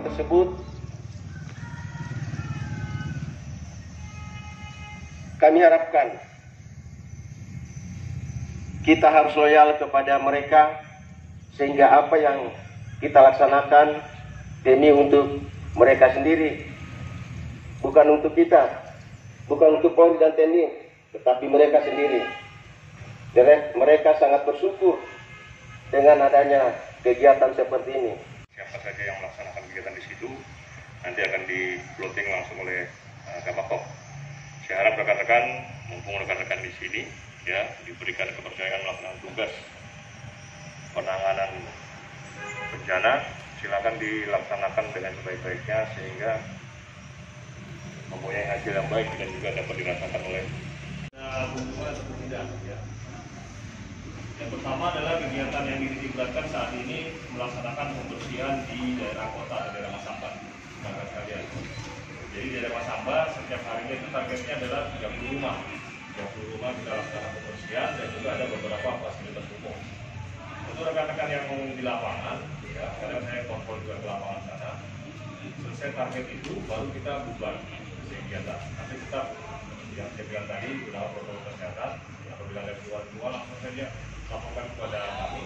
tempat tersebut, kami harapkan kita harus loyal kepada mereka, sehingga apa yang kita laksanakan demi untuk mereka sendiri, bukan untuk kita, bukan untuk Polri dan TNI, tetapi mereka sendiri. Mereka sangat bersyukur dengan adanya kegiatan seperti ini. Siapa saja yang melaksanakan kegiatan di situ nanti akan di-plotting langsung oleh Kabakop. Saya harap rekan-rekan, mumpung rekan-rekan di sini, ya, diberikan kepercayaan melaksanakan tugas penanganan bencana, silakan dilaksanakan dengan sebaik-baiknya sehingga mempunyai hasil yang baik dan juga dapat dirasakan oleh hubungan atau tidak. Ya. Yang pertama adalah kegiatan yang dilibatkan saat ini melaksanakan pembersihan di daerah kota, daerah Masamba, rekan sekalian. Jadi di daerah Masamba setiap harinya itu targetnya adalah 30 rumah. 30 rumah kita laksanakan pembersihan dan juga ada beberapa fasilitas umum. Untuk rekan-rekan yang di lapangan, ya, kadang saya kontrol juga ke lapangan sana. Selesai target itu baru kita bubar kegiatan. Nanti kita yang saya bilang tadi gunakan protokol kesehatan. Apabila ada keluar langsung saja laporkan kepada kami.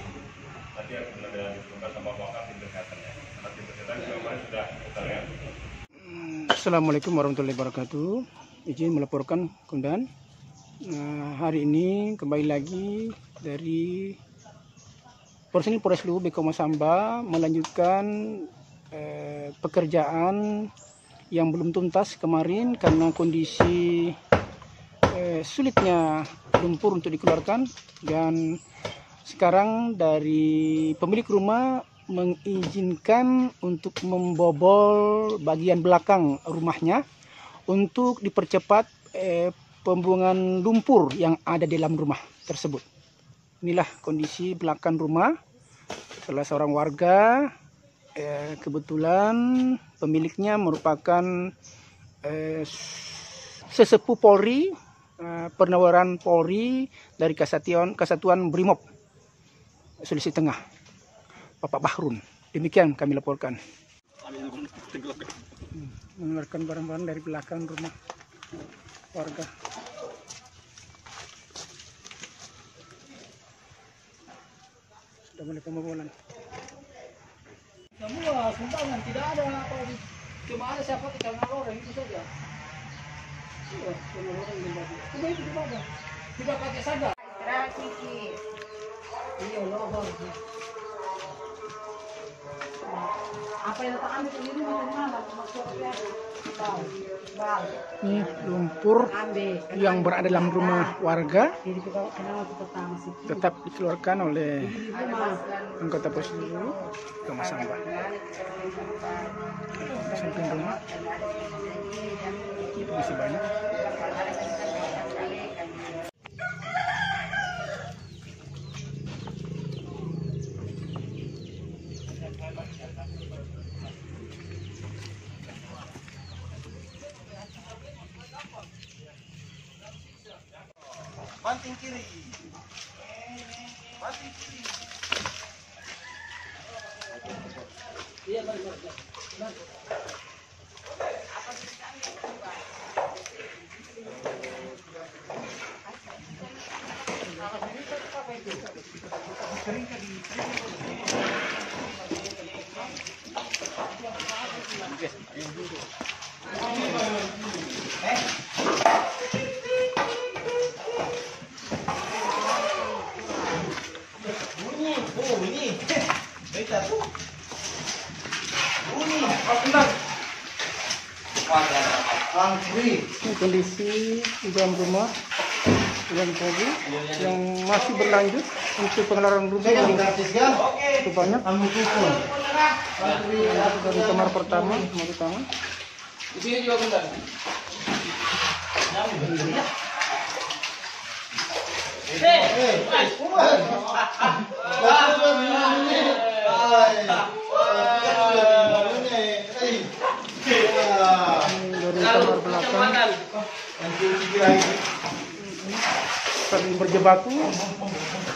Nanti akan ada diturunkan sama pakar tim kesehatannya. Karena tim kesehatan juga sudah terlihat. Assalamualaikum warahmatullahi wabarakatuh. Izin melaporkan Komandan. Hari ini kembali lagi dari personil Polres Luwu BK Masamba melanjutkan pekerjaan yang belum tuntas kemarin karena kondisi sulitnya lumpur untuk dikeluarkan, dan sekarang dari pemilik rumah mengizinkan untuk membobol bagian belakang rumahnya untuk dipercepat pembuangan lumpur yang ada di dalam rumah tersebut. Inilah kondisi belakang rumah. Salah seorang warga, kebetulan pemiliknya merupakan sesepuh Polri, penawaran Polri dari Kesatuan Brimob Sulawesi Tengah, Bapak Bahrun. Demikian kami laporkan. Mengeluarkan barang-barang dari belakang rumah warga. Sudah mulai pembobolan. Semua sumbangan, tidak ada apa, cuma ada siapa ikan orang itu saja. Cuma itu gimana? Tidak pakai sadar. Iya loh. Apa yang tak ambil ini mana? Ini lumpur yang berada dalam rumah warga tetap dikeluarkan oleh anggota Posyandu ke Masamba. Samping rumah itu masih banyak. Banting kiri. Banting kiri. Iya, balik. Bunyi. Beta tuh. Bunyi. Ini kondisi di dalam rumah yang tadi yang masih berlanjut untuk pengeluaran lumpur yang cukup banyak. Dari kamar pertama, rumah utama. Di sini juga bentar. Dari kamar belakang saling berjebaku,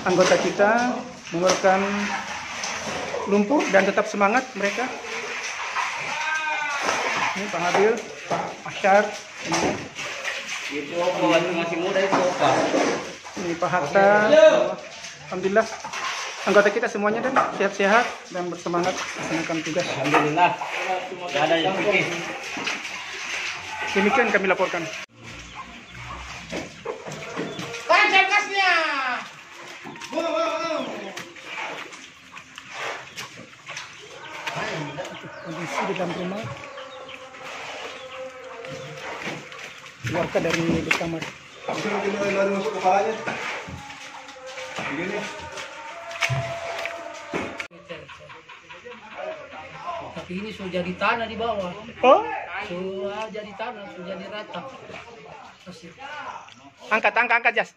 anggota kita mengeluarkan lumpur dan tetap semangat mereka. Ini Pak Habil, Pak Asyar, Itu masih muda itu Pak. ini Pak Hatta. Alhamdulillah anggota kita semuanya dan sehat-sehat dan bersemangat melaksanakan tugas. Alhamdulillah. Tidak ada yang putih. Demikian kami laporkan. Kondisi di dalam rumah, keluarga dari di kamar. Tapi ini sudah jadi tanah di bawah. Oh, Sudah jadi tanah, sudah jadi rata. Masih. angkat Jas.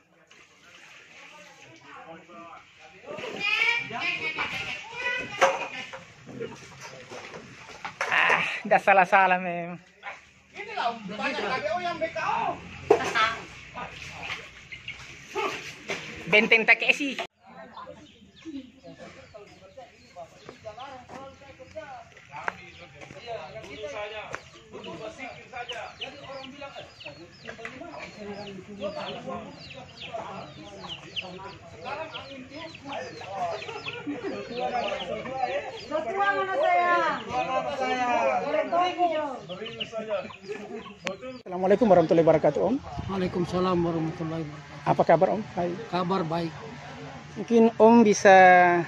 Dah salah memang. Benteng Takeshi. Assalamualaikum warahmatullahi wabarakatuh, Om. Waalaikumsalam warahmatullahi wabarakatuh. Apa kabar, Om? Hai. Kabar baik. Mungkin Om bisa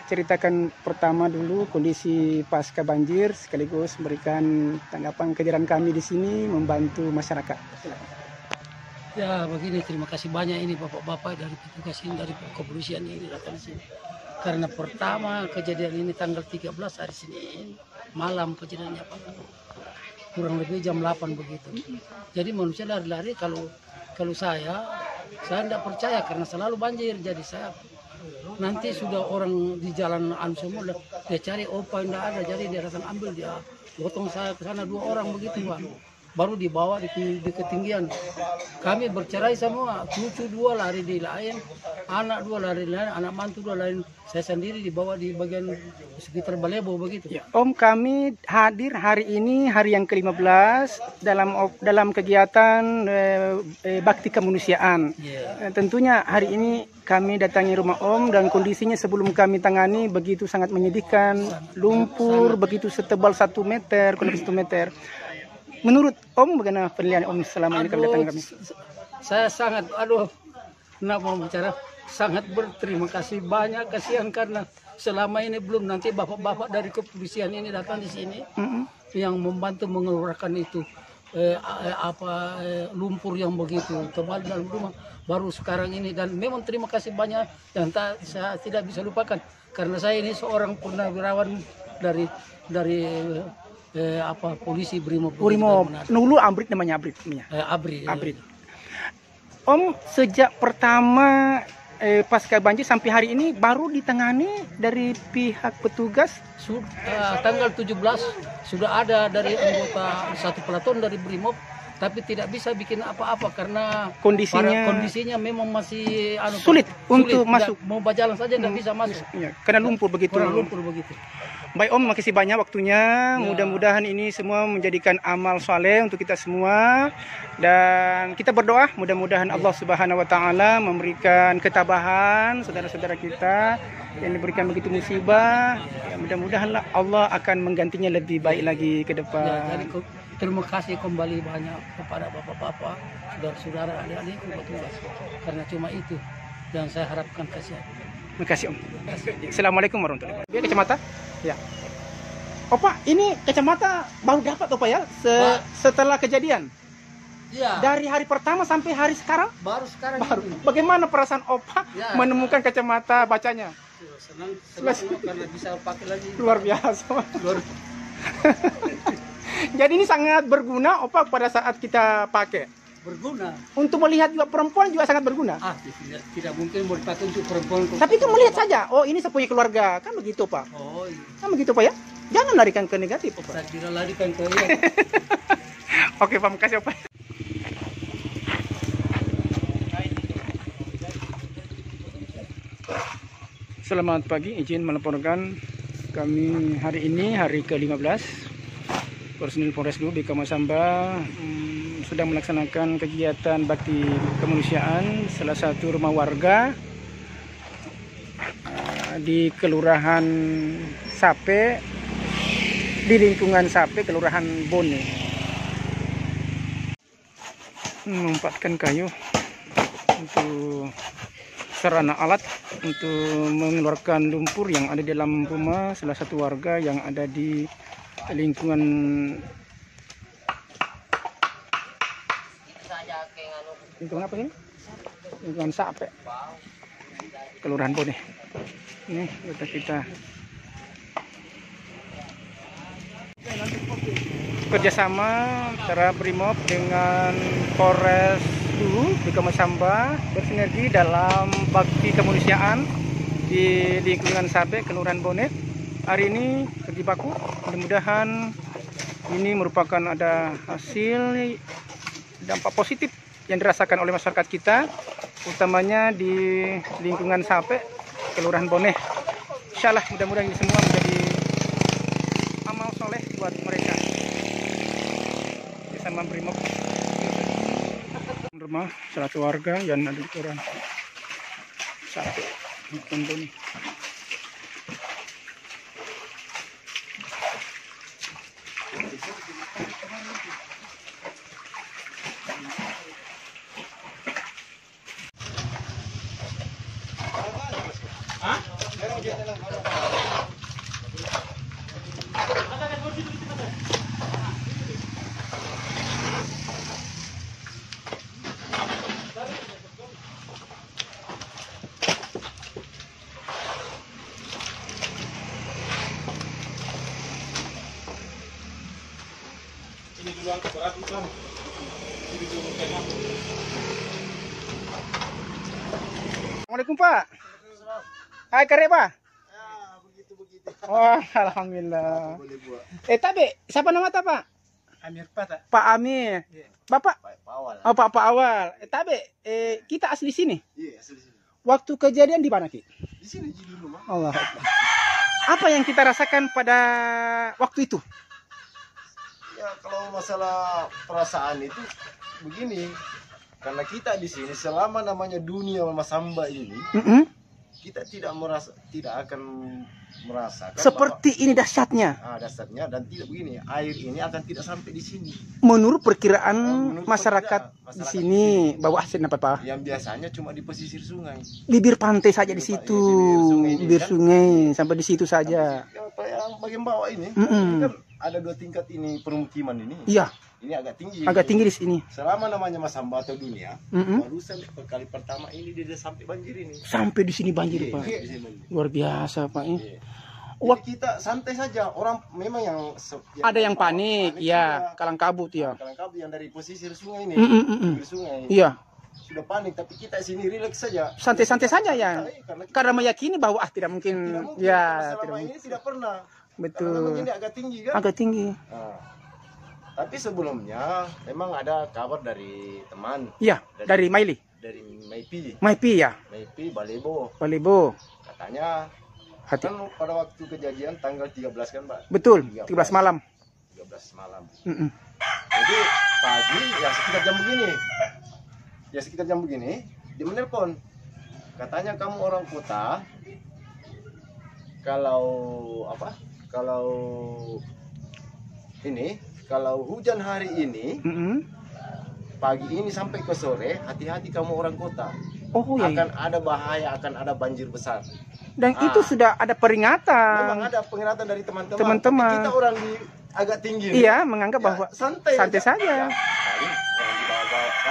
ceritakan pertama dulu kondisi pasca banjir sekaligus memberikan tanggapan kehadiran kami di sini membantu masyarakat. Ya begini, terima kasih banyak ini bapak-bapak dari petugas ini, dari kepolisian ini datang sini. Karena pertama kejadian ini tanggal 13 hari Senin malam kejadiannya Pak. Kurang lebih jam 8 begitu. Jadi manusia lari-lari kalau saya tidak percaya karena selalu banjir. Jadi saya nanti sudah orang di jalan semua dia cari opa yang tidak ada, jadi dia datang ambil, dia potong saya ke sana 2 orang begitu Pak. Baru dibawa di ketinggian. Kami bercerai semua, cucu 2 lari di lain, anak 2 lari di lain, anak mantu 2 lain. Saya sendiri dibawa di bagian sekitar Balebo begitu. Ya, Om, kami hadir hari ini hari yang ke-15 dalam kegiatan bakti kemanusiaan. Tentunya hari ini kami datangi rumah Om dan kondisinya sebelum kami tangani begitu sangat menyedihkan, lumpur begitu setebal 1 meter, kurang lebih 1 meter. Menurut Om, bagaimana penilaian Om selama ini kami datang kami? Saya sangat, nak mau bicara, sangat berterima kasih banyak, kasihan karena selama ini belum nanti bapak-bapak dari kepolisian ini datang di sini yang membantu mengeluarkan itu lumpur yang begitu tebal dalam rumah baru sekarang ini, dan memang terima kasih banyak yang saya tidak bisa lupakan karena saya ini seorang purnawirawan dari polisi Brimob. Nulu Abrit namanya, Abrit. Abrit. Om, sejak pertama pasca banjir sampai hari ini baru ditangani dari pihak petugas. Tanggal 17 sudah ada dari anggota 1 peleton dari Brimob, tapi tidak bisa bikin apa-apa karena kondisinya memang masih sulit untuk masuk. Mau berjalan saja tidak bisa masuk. Ya, karena lumpur begitu. Baik Om, makasih banyak waktunya. Mudah-mudahan ini semua menjadikan amal soleh untuk kita semua. Dan kita berdoa mudah-mudahan Allah Subhanahu wa Ta'ala memberikan ketabahan saudara-saudara kita yang diberikan begitu musibah. Ya, mudah-mudahan Allah akan menggantinya lebih baik lagi ke depan. Jadi terima kasih kembali banyak kepada bapak-bapak, saudara-saudara, adik-adik petugas. Karena cuma itu yang saya harapkan kasihan. Terima kasih Om. Assalamualaikum warahmatullahi wabarakatuh. Biar kacamata. Ya. Opa, ini kacamata baru dapat Opa ya? Setelah kejadian. Ya. Dari hari pertama sampai hari sekarang? Baru sekarang. Ini. Bagaimana perasaan Opa menemukan kacamata bacanya? Senang karena bisa pakai lagi. Luar biasa. Jadi ini sangat berguna Opa pada saat kita pakai. Berguna. Untuk melihat juga perempuan juga sangat berguna. Tidak mungkin mau dipakai untuk perempuan. Tapi kan melihat saja, oh ini sepunya keluarga, kan begitu Pak. Oh iya. Kan begitu Pak ya? Jangan larikan ke negatif Pak. Saya kira larikan ke iya. Oke Pak, makasih Pak. Selamat pagi, izin melaporkan kami hari ini hari ke-15. personil Polres Lubi Kamasamba sedang melaksanakan kegiatan bakti kemanusiaan salah satu rumah warga di Kelurahan Sape, di lingkungan Sape, Kelurahan Bone. Menempatkan kayu untuk sarana alat untuk mengeluarkan lumpur yang ada di dalam rumah salah satu warga yang ada di lingkungan apa ini? Lingkungan Sape, Kelurahan Bone. Ini kita kerjasama antara Brimob dengan Polres Lubi Kamasamba bersinergi dalam bakti kemanusiaan di lingkungan Sape, Kelurahan Bone. Hari ini bagi baku, mudah-mudahan ini merupakan ada hasil dampak positif yang dirasakan oleh masyarakat kita, utamanya di lingkungan Sape, Kelurahan Bone. Insyaallah mudah-mudahan ini semua menjadi amal soleh buat mereka. Bersama Brimob rumah salah satu warga yang ada di Kelurahan Sape, Kelurahan Bone. Assalamualaikum Pak. Hai kare Pak. Ya, begitu. Oh, alhamdulillah. Tapi siapa nama ta Pak? Amir Pak. Pak Amir. Bapak? Pak Awal. Oh, Pak Awal. Tapi kita asli sini. Iya, asli sini. Waktu kejadian di mana Ki? Di sini dulu, Mak. Allah. Apa yang kita rasakan pada waktu itu? Ya, kalau masalah perasaan itu begini. Karena kita di sini selama namanya dunia Masamba ini, kita tidak akan merasakan seperti bahwa, ini dahsyatnya. Dasarnya dan tidak begini, air ini akan tidak sampai di sini. Menurut perkiraan Menurut masyarakat di sini bahwa hasil apa Pak? Yang biasanya cuma di pesisir sungai. Bibir pantai saja di situ, bibir sungai sampai di situ saja. Yang bagian bawah ini, ini kan ada 2 tingkat ini permukiman ini. Iya. Ini agak tinggi. Agak tinggi di sini. Selama namanya Masamba atau dunia, barusan kali pertama ini dia sampai banjir ini. Sampai di sini banjir, Pak. Luar biasa, Pak. Jadi kita santai saja. Orang memang yang ada yang panik, ya, kalang kabut ya. Kalang kabut yang dari pesisir sungai ini, sungai. Iya. Sudah panik, tapi kita sini rileks saja. Santai-santai saja ya. Karena meyakini bahwa tidak mungkin. Ya, tidak mungkin. Ini tidak pernah. Betul. Karena ini agak tinggi kan? Agak tinggi. Tapi sebelumnya memang ada kabar dari teman. Iya, dari Maili. Dari Maipi. Maipi ya. Maipi Balebo. Balebo. Katanya kan pada waktu kejadian tanggal 13 kan Pak? Betul, 13 malam. 13 malam. Jadi pagi ya sekitar jam begini, dia menelpon. Katanya kamu orang kota. Kalau hujan hari ini, pagi ini sampai ke sore, hati-hati kamu orang kota. Oh, iya. Akan ada bahaya, akan ada banjir besar. Dan itu sudah ada peringatan. Memang ada peringatan dari teman-teman. Teman-teman. Kita orang di agak tinggi. Iya, menganggap bahwa santai saja.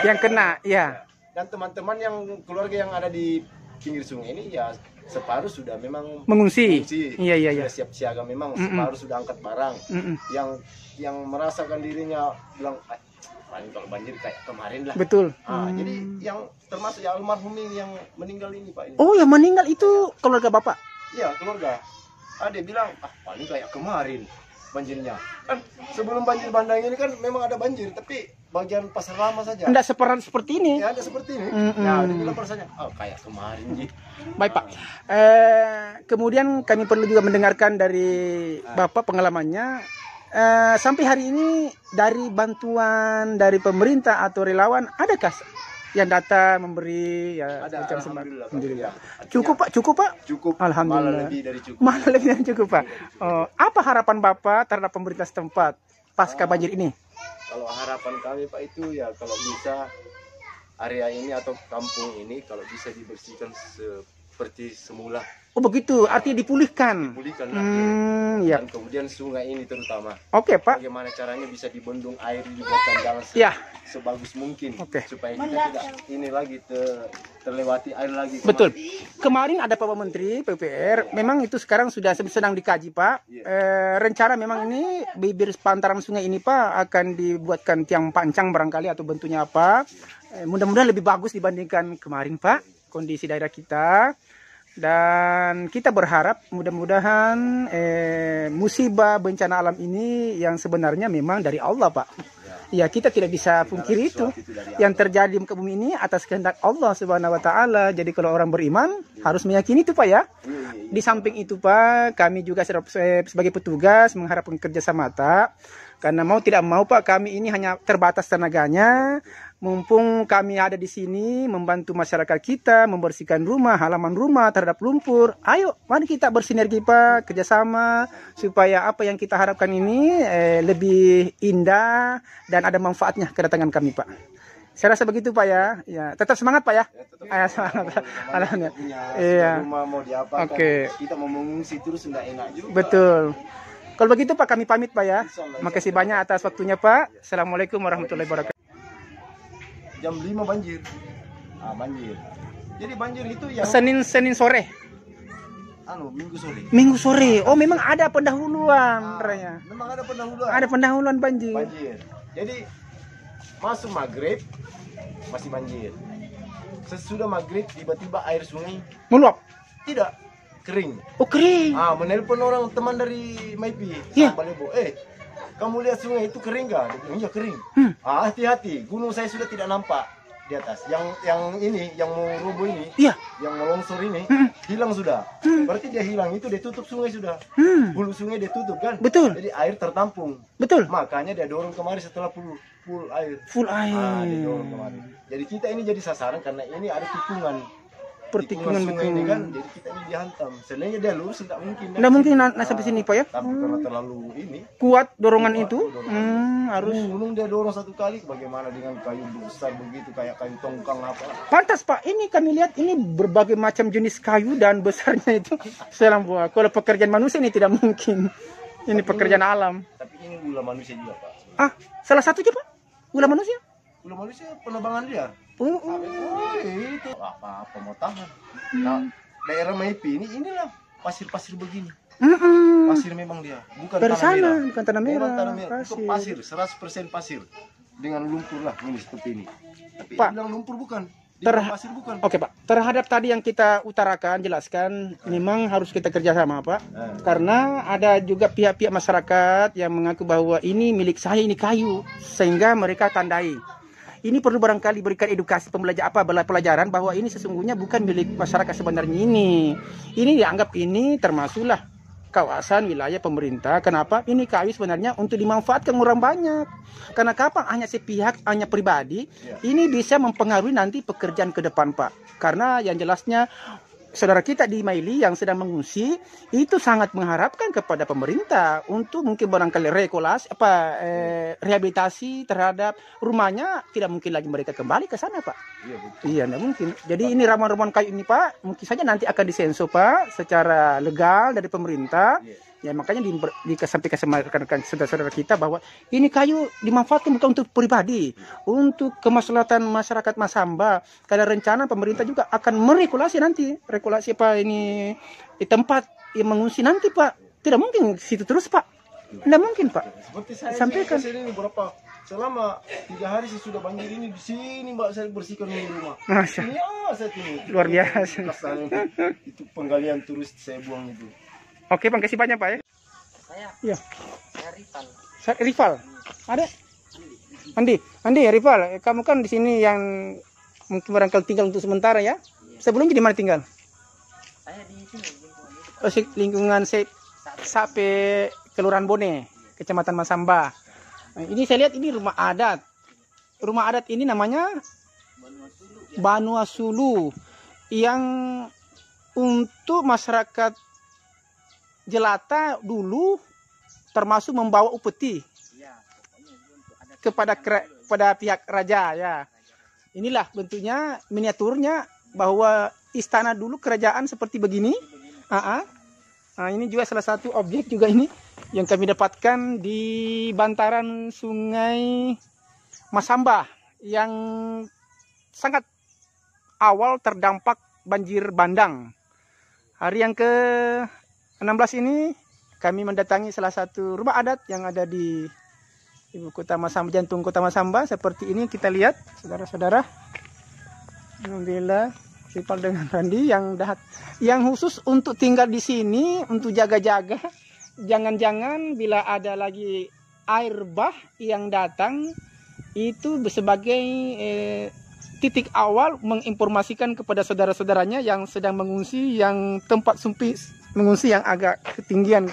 Yang kena, ya. Dan teman-teman yang keluarga yang ada di pinggir sungai ini ya separuh sudah memang mengungsi. Iya. Sudah siap siaga memang, separuh sudah angkat barang. Yang merasakan dirinya bilang paling kalau banjir kayak kemarin lah. Betul. Jadi yang termasuk ya almarhum ini yang meninggal ini Pak ini. Oh, yang meninggal itu keluarga Bapak? Iya, keluarga. Dia bilang paling kayak kemarin banjirnya. Kan sebelum banjir bandang ini kan memang ada banjir, tapi bagian pasar lama saja. Enggak seperti ini. Ya, ada seperti ini. Ya, dia bilang rasanya kayak kemarin gitu. Baik Pak. Kemudian kami perlu juga mendengarkan dari Bapak pengalamannya sampai hari ini dari bantuan dari pemerintah atau relawan adakah yang datang memberi ya Ada, macam alhamdulillah, Pak. alhamdulillah. Ya, Cukup Pak, cukup Pak. cukup, Alhamdulillah. malah lebih dari cukup. Malah lebih dari cukup Pak. Apa harapan Bapak terhadap pemerintah setempat pasca banjir ini? Kalau harapan kami Pak itu ya kalau bisa area ini atau kampung ini kalau bisa dibersihkan seperti semula, Oh begitu, artinya dipulihkan. pulihkan Ya. dan kemudian sungai ini terutama Oke Pak. bagaimana caranya bisa dibendung air, dibuatkan jalan Ya. sebagus mungkin Oke. supaya kita tidak ini lagi terlewati air lagi. Betul. Kemarin ada Pak Menteri PUPR, memang itu sekarang sudah sedang dikaji Pak. Rencana memang ini bibir pantaran sungai ini Pak akan dibuatkan tiang pancang barangkali atau bentuknya apa. Mudah-mudahan lebih bagus dibandingkan kemarin Pak kondisi daerah kita. Dan kita berharap mudah-mudahan musibah bencana alam ini yang sebenarnya memang dari Allah Pak. Ya kita tidak bisa pungkiri itu. Yang terjadi di muka bumi ini atas kehendak Allah Subhanahu Wa Taala. Jadi kalau orang beriman harus meyakini itu Pak ya. Di samping itu Pak, kami juga sebagai petugas mengharapkan kerjasama tak. Karena mau tidak mau Pak, kami ini hanya terbatas tenaganya. Mumpung kami ada di sini membantu masyarakat kita membersihkan rumah, halaman rumah terhadap lumpur. Ayo, mari kita bersinergi Pak, kerjasama supaya apa yang kita harapkan ini lebih indah dan ada manfaatnya kedatangan kami Pak. Saya rasa begitu Pak ya. Ya, tetap semangat Pak ya. Ayo semangat. Alhamdulillah. Iya. Rumah mau diapakan, Oke. kita mau mengungsi terus nggak enak juga. Betul. Kalau begitu Pak kami pamit Pak ya. Makasih banyak atas waktunya Pak. Assalamualaikum warahmatullahi wabarakatuh. Jam 5 banjir. Banjir. Jadi banjir itu yang Senin sore. Minggu sore. Minggu sore. Oh memang ada pendahuluan ternyata. Memang ada pendahuluan. Ada pendahuluan banjir. Banjir. Jadi masuk maghrib masih banjir. Sesudah maghrib tiba-tiba air sungai Meluap. tidak kering. Oh kering. Menelpon orang teman dari Maipi. Iya. Balebo. Kamu lihat sungai itu kering gak? Dia bilang, iya kering. Hati-hati, gunung saya sudah tidak nampak di atas. Yang ini, yang mau roboh ini, Iya. yang mau longsor ini, hilang sudah. Berarti dia hilang itu, dia tutup sungai sudah. Hulu sungai dia tutup kan? Betul. Jadi air tertampung. Betul. Makanya dia dorong kemari setelah full air. Full air. Dia dorong kemari. Jadi kita ini jadi sasaran karena ini ada tikungan. Pertikungan sungai ini betul. kan, jadi kita ini dihantam. Sebenarnya dia lurus tidak mungkin. Nggak mungkin sampai sini Pak ya. Tapi karena terlalu ini, Kuat dorongan Kuat itu. dorongan. Harus. gunung dia dorong satu kali. Bagaimana dengan kayu besar begitu, kayak kayu tongkang apa? Pantas Pak, ini kami lihat ini berbagai macam jenis kayu dan besarnya itu. Salam buah. Kalau pekerjaan manusia ini tidak mungkin. Ini pekerjaan alam. Tapi ini gula manusia juga Pak. Salah satunya Pak, gula manusia. Gula manusia penerbangan dia. Oh. Itu apa mau tahan. Nah, daerah Maipi ini inilah pasir-pasir begini. Pasir memang dia, bukan Dari tanah sana, merah. bukan tanah merah. Memang tanah merah. Itu Pasir. pasir, 100% pasir. Dengan lumpur lah ini seperti ini. Tapi Pak, bilang lumpur bukan. Dibilang pasir bukan. Oke Pak, terhadap tadi yang kita utarakan, jelaskan, memang harus kita kerjasama Pak. Karena ada juga pihak-pihak masyarakat yang mengaku bahwa ini milik saya, ini kayu, sehingga mereka tandai. Ini perlu barangkali berikan edukasi pelajaran bahwa ini sesungguhnya bukan milik masyarakat sebenarnya ini. Ini dianggap ini termasuklah kawasan wilayah pemerintah. Kenapa? Ini kayu sebenarnya untuk dimanfaatkan orang banyak. Karena kapan hanya sepihak, hanya pribadi, ini bisa mempengaruhi nanti pekerjaan ke depan Pak. Karena yang jelasnya saudara kita di Maili yang sedang mengungsi itu sangat mengharapkan kepada pemerintah untuk mungkin barangkali rehabilitasi terhadap rumahnya. Tidak mungkin lagi mereka kembali ke sana Pak. Iya, tidak mungkin. Jadi ini ramuan-ramuan kayu ini Pak mungkin saja nanti akan disensor Pak secara legal dari pemerintah. Ya makanya disampaikan sama rekan-rekan saudara-saudara kita bahwa ini kayu dimanfaatkan bukan untuk pribadi, untuk kemaslahatan masyarakat Masamba. Karena rencana pemerintah juga akan meregulasi nanti, regulasi ini di tempat yang mengungsi nanti Pak. Tidak mungkin situ terus Pak. Tidak mungkin Pak. Seperti saya Sampaikan. ini berapa? Selama 3 hari sesudah banjir ini di sini Mbak saya bersihkan di rumah. Masya. Ini saya ini. Luar biasa. Itu penggalian turis saya buang itu. Oke, Bang, kasih banyak Pak ya. Iya. Saya Rival. Ada? Andi, Rival. Kamu kan di sini yang mungkin barangkali tinggal untuk sementara ya. Sebelumnya di mana tinggal? Saya di sini lingkungan Lingkungan sampai Kelurahan Bone, Kecamatan Masamba. Nah, ini saya lihat ini rumah adat. Rumah adat ini namanya Banua Sulu, yang untuk masyarakat jelata dulu termasuk membawa upeti kepada pihak raja ya. Inilah bentuknya miniaturnya, bahwa istana dulu kerajaan seperti begini. Nah, ini juga salah satu objek juga ini yang kami dapatkan di bantaran Sungai Masamba yang sangat awal terdampak banjir bandang. Hari yang ke-16 ini kami mendatangi salah satu rumah adat yang ada di ibu kota Masamba, jantung kota Masamba. Seperti ini kita lihat, saudara-saudara. Alhamdulillah, Ripal dengan Randi yang khusus untuk tinggal di sini, untuk jaga-jaga. Jangan-jangan bila ada lagi air bah yang datang, itu sebagai titik awal menginformasikan kepada saudara-saudaranya yang sedang mengungsi, yang tempat sempit mengungsi yang agak ketinggian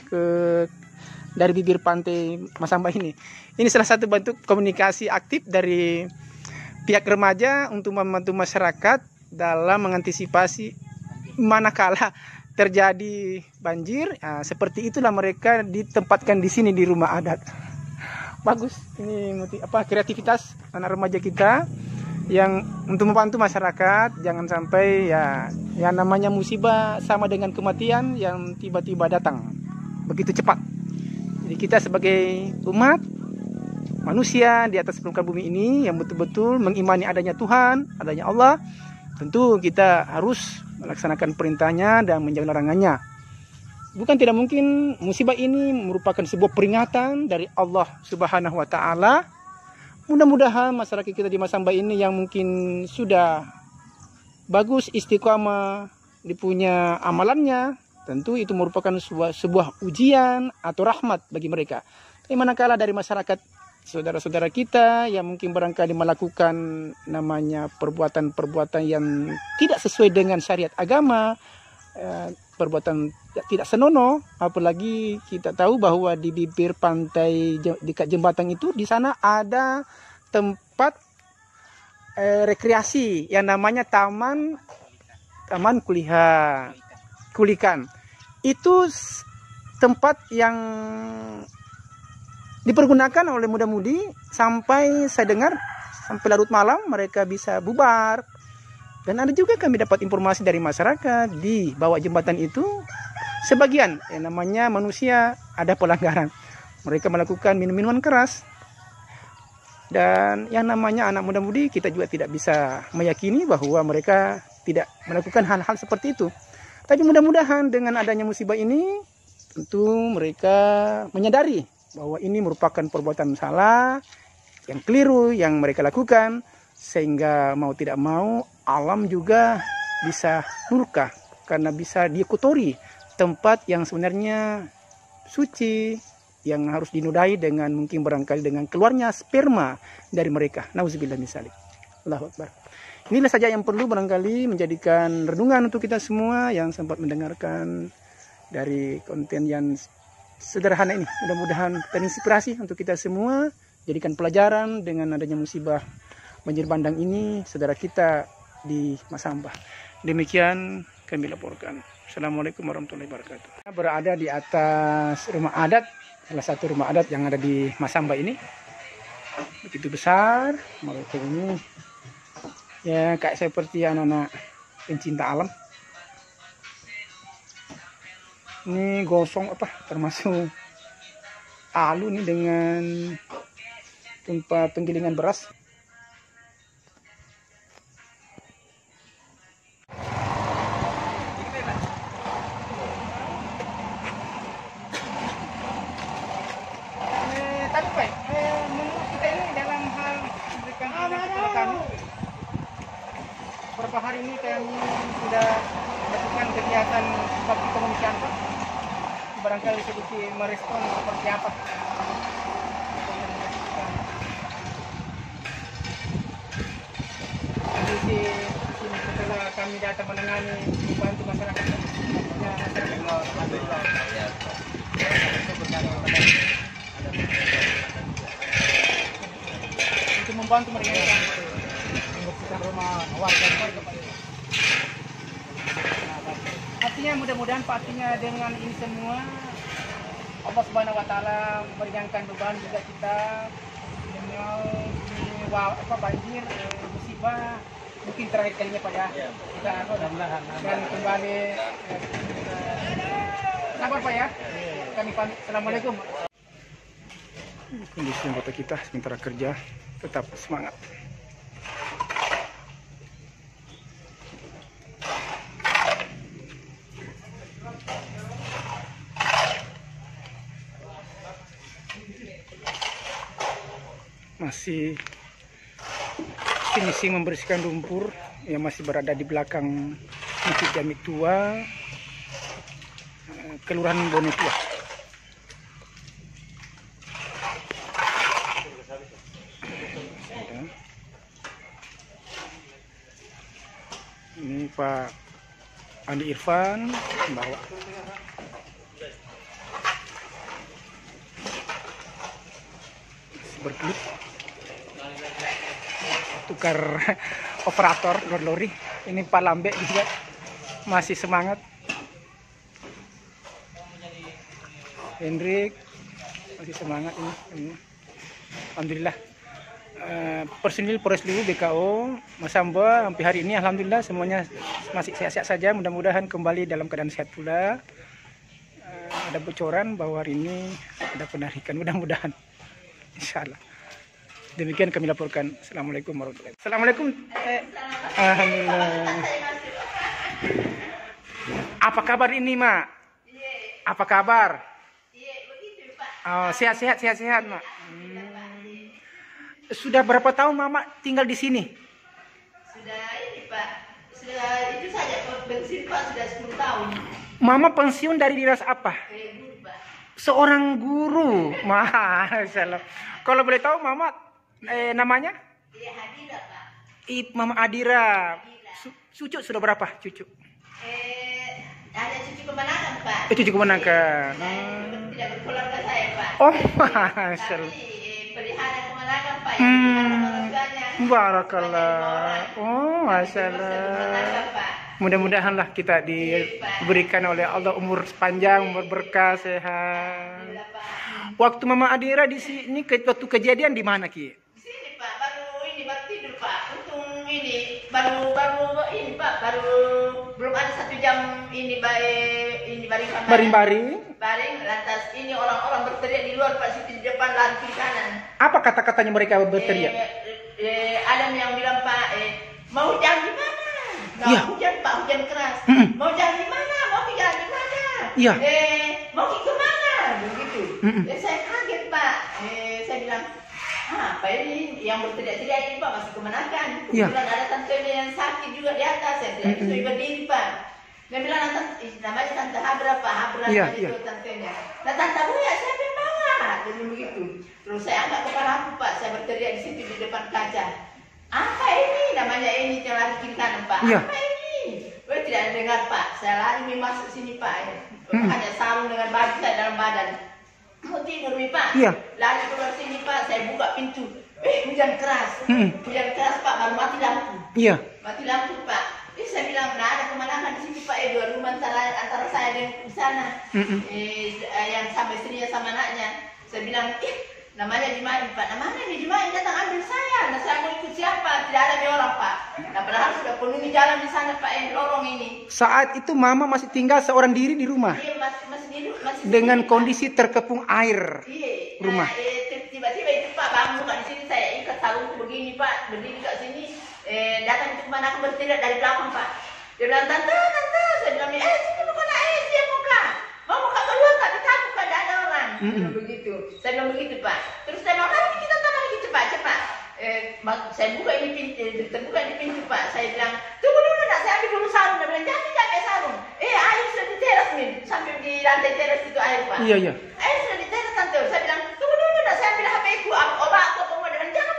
dari bibir pantai Masamba ini. Ini salah satu bentuk komunikasi aktif dari pihak remaja untuk membantu masyarakat dalam mengantisipasi manakala terjadi banjir. Nah, seperti itulah mereka ditempatkan di sini di rumah adat. Bagus, ini kreativitas anak remaja kita yang untuk membantu masyarakat. Jangan sampai ya yang namanya musibah sama dengan kematian yang tiba-tiba datang begitu cepat. Jadi kita sebagai umat manusia di atas permukaan bumi ini yang betul-betul mengimani adanya Tuhan, adanya Allah, tentu kita harus melaksanakan perintahnya dan menjauhi larangannya. Bukan tidak mungkin musibah ini merupakan sebuah peringatan dari Allah Subhanahu wa Ta'ala. Mudah-mudahan masyarakat kita di Masamba ini yang mungkin sudah bagus istiqamah dipunya amalannya, tentu itu merupakan sebuah ujian atau rahmat bagi mereka. Tapi manakala dari masyarakat saudara-saudara kita yang mungkin barangkali melakukan namanya perbuatan-perbuatan yang tidak sesuai dengan syariat agama, perbuatan tidak senonoh, apalagi kita tahu bahwa di bibir pantai dekat jembatan itu di sana ada tempat rekreasi yang namanya Taman Kulikan. Itu tempat yang dipergunakan oleh muda-mudi sampai saya dengar sampai larut malam mereka bisa bubar. Dan ada juga kami dapat informasi dari masyarakat di bawah jembatan itu sebagian yang namanya manusia ada pelanggaran. Mereka melakukan minuman keras. Dan yang namanya anak muda-mudi kita juga tidak bisa meyakini bahwa mereka tidak melakukan hal-hal seperti itu. Tapi mudah-mudahan dengan adanya musibah ini tentu mereka menyadari bahwa ini merupakan perbuatan salah yang keliru yang mereka lakukan, sehingga mau tidak mau alam juga bisa murka karena bisa dikotori tempat yang sebenarnya suci, yang harus dinodai dengan mungkin barangkali dengan keluarnya sperma dari mereka. Nauzubillah min dzalik. Allahu Akbar. Inilah saja yang perlu barangkali menjadikan renungan untuk kita semua yang sempat mendengarkan dari konten yang sederhana ini. Mudah-mudahan terinspirasi untuk kita semua, jadikan pelajaran dengan adanya musibah banjir bandang ini saudara kita di Masamba. Demikian kami laporkan. Assalamualaikum warahmatullahi wabarakatuh. Berada di atas rumah adat, salah satu rumah adat yang ada di Masamba ini. Begitu besar, mereka ini ya kayak seperti anak-anak pencinta alam. Ini gosong termasuk alu nih dengan tempat penggilingan beras. Tapi Pak, menurut kita ini dalam hal memberikan kecelakaan, beberapa hari ini kami sudah melakukan kegiatan bakti kemanusiaan, Pak. Barangkali sedikit merespon seperti apa. Di sini setelah kami datang menangani membantu masyarakat, ya masyarakat. Alhamdulillah. Ya. membantu meringankan membersihkan rumah warga Pak. Artinya mudah-mudahan Pak, artinya dengan ini semua Allah Subhanahu wa taala meringankan beban juga kita dengan banjir musibah mungkin terakhir kalinya Pak ya. Kita dan kembali sabar Pak ya. Kami pamit. Assalamualaikum. Kondisi anggota kita sementara kerja tetap semangat. Masih finishing membersihkan lumpur yang masih berada di belakang Masjid Jami Tua, Kelurahan Bone Tua. Ini Pak Andi Irfan membawa. Berkelit tukar operator lori. Ini Pak Lambe juga masih semangat. Hendrik masih semangat ini. Alhamdulillah. Personil Polres Luwu BKO Mas Hamba sampai hari ini alhamdulillah semuanya masih sehat-sehat saja. Mudah-mudahan kembali dalam keadaan sehat pula. Ada bocoran bahwa hari ini ada penarikan, mudah-mudahan insyaallah. Demikian kami laporkan. Assalamualaikum warahmatullahi wabarakatuh. Assalamualaikum. Alhamdulillah. Apa kabar ini, Mak? Apa kabar? Oh, sehat-sehat, Mak. Sudah berapa tahun Mama tinggal di sini? Sudah ini Pak, sudah itu saja pensiun Pak, sudah 10 tahun. Mama pensiun dari dinas apa? Guru Pak. Seorang guru. Masalah. Kalau boleh tahu Mama namanya? Iya Hadira Pak. Mama Adira. Cucu sudah berapa cucu? Ada cucu kemenangan Pak. Cucu kemenangan. Tidak berkeluarga saya Pak. Oh, masalah. Tapi pelihara kemenangan Pak. Barakallah. Oh, masalah. Mudah-mudahanlah kita diberikan oleh Allah umur panjang, umur berkah, sehat. Waktu Mama Adira di sini waktu kejadian di mana Ki? Di sini Pak, baru tidur Pak. Untung ini baru ini Pak, belum ada 1 jam ini baring. Lantas ini orang-orang berteriak di luar Pak, situ di depan lari kiri kanan. Apa kata-katanya mereka berteriak? Ada yang bilang Pak, mau jalan di mana? Iya. Hujan Pak, hujan keras. Mau jalan di mana? Mau jalan di mana? Iya. Mau ke mana? Begitu. Saya kaget Pak. Saya bilang, apa ini yang berteriak-teriak ini Pak, masih kemenakan. Kemudian ada tantenya yang sakit juga di atas. Saya tidak bisa berdiri Pak. Dia bilang namanya Tante Habra Pak, itu tantenya. Nah Tante Buya siapa yang bawa? Dia bilang begitu. Terus saya angkat kepala aku Pak, saya berteriak di situ di depan kaca. Apa ini? Namanya ini yang lari kiri kanan Pak. Apa ini? Saya tidak dengar Pak. Saya lari masuk sini Pak. Hanya sarung dengan baju saya dalam badan. Mau tidur nih Pak. Lari keluar sini Pak. Saya buka pintu. Hujan keras. Hujan keras Pak. Baru mati lampu. Mati lampu Pak. Saya bilang, nah ada kemenangan di sini Pak. 2 rumah antara saya dan di sana. Yang sama istrinya sama anaknya. Saya bilang, namanya Jumain Pak. Namanya nih Jumain datang ambil saya. Nah saya mau ikut siapa? Tidak ada orang Pak. Nah padahal sudah penuhi jalan di sana Pak, yang lorong ini. Saat itu Mama masih tinggal seorang diri di rumah. Iya masih dengan kondisi terkepung air. Iya. Rumah. Tiba-tiba itu Pak bangun Pak, di sini saya ikat sarungku begini Pak, berdiri kat sini. Datang ke mana aku berteriak dari belakang Pak. Dia bilang tante. Saya bilang sini bukan dia muka. Mau muka keluar tak takut Pak, ada orang. Begitu. Saya bilang begitu Pak. Terus saya bilang mari kita tambah lagi cepat. Saya buka ini pintu Pak. Saya bilang tunggu dulu nak, saya ambil dulu sarung. Dia bilang jangan pakai sarung. Air sudah di teras nih, sampai di lantai teras itu air Pak. Iya. Air sudah di teras tante. Saya bilang tunggu dulu nak, saya ambil HP ku, obat aku apa mau. Dia bilang jangan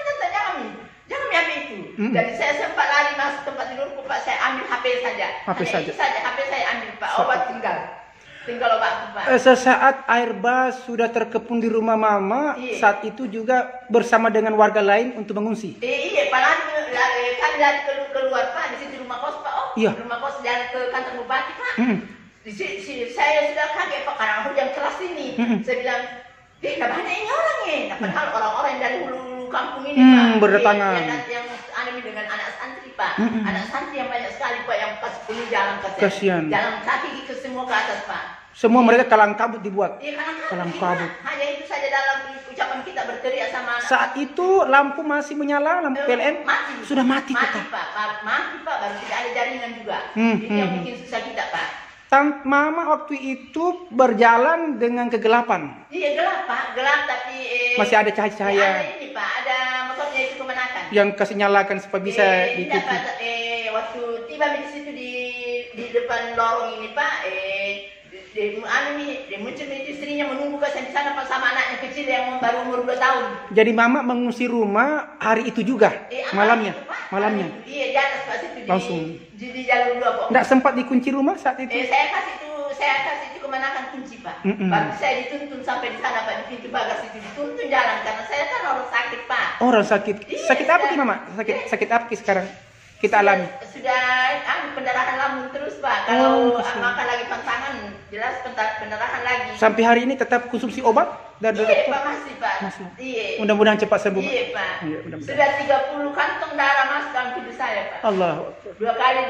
ambil itu. Jadi saya sempat lari masuk tempat tidurku Pak. Saya ambil HP saja. HP saya ambil Pak. Obat tinggal. tinggal obat Pak. Sesaat air bah sudah terkepung di rumah Mama, saat itu juga bersama dengan warga lain untuk mengungsi. Iya, padahal kan dari keluar Pak, di situ rumah kos Pak. Oh, iya. Rumah kos jalan ke kantor bupati Pak. Di sini saya sudah kaget Pak karena hujan keras ini. Saya bilang, nggak banyak ini orang ya. Padahal orang-orang yang dari hulu kampung ini Pak. Berdatangan. Yang anemi dengan anak santri Pak. Anak santri yang banyak sekali Pak yang pas penuh jalan kasihan. Jalan kaki ke semua ke atas Pak. Semua mereka kalang kabut dibuat. Iya, kalang kabut. Hanya itu saja dalam ucapan kita berteriak sama anak. Saat itu lampu masih menyala, lampu PLN mati. Sudah mati Pak. Mati Pak, baru tidak ada jaringan juga. Itu yang bikin susah kita Pak. Mama waktu itu berjalan dengan kegelapan. Iya gelap Pak, gelap tapi masih ada cahaya-cahaya. Ada ini Pak, ada motornya itu kemenakan. Yang kasih nyalakan supaya bisa diikuti. Waktu tiba di situ di depan lorong ini Pak, dia muncul itu istrinya menunggu ke sana Pak sama anaknya kecil yang baru umur 2 tahun. Jadi Mama mengungsi rumah hari itu juga, malamnya. Itu, Pak. Malamnya. Iya di atas Pak situ langsung di jalur 2 Pak. Nggak sempat dikunci rumah saat itu? Saya kasih itu kemenakan kunci Pak. Baru saya dituntun sampai di sana Pak, di pintu pagar situ dituntun jalan karena saya kan orang sakit Pak. Orang sakit. Sakit apa sih Mama? Sakit apa sekarang? Kita alami. Sudah pendarahan lambung terus Pak. Kalau makan lagi pantangan jelas pendarahan lagi. Sampai hari ini tetap konsumsi obat dari dokter? Iya Pak, masih Pak. Iya. Mudah-mudahan cepat sembuh. Iya Pak. Iya, sudah 30 kantong darah masuk dalam tubuh saya Pak. Allah. 2 kali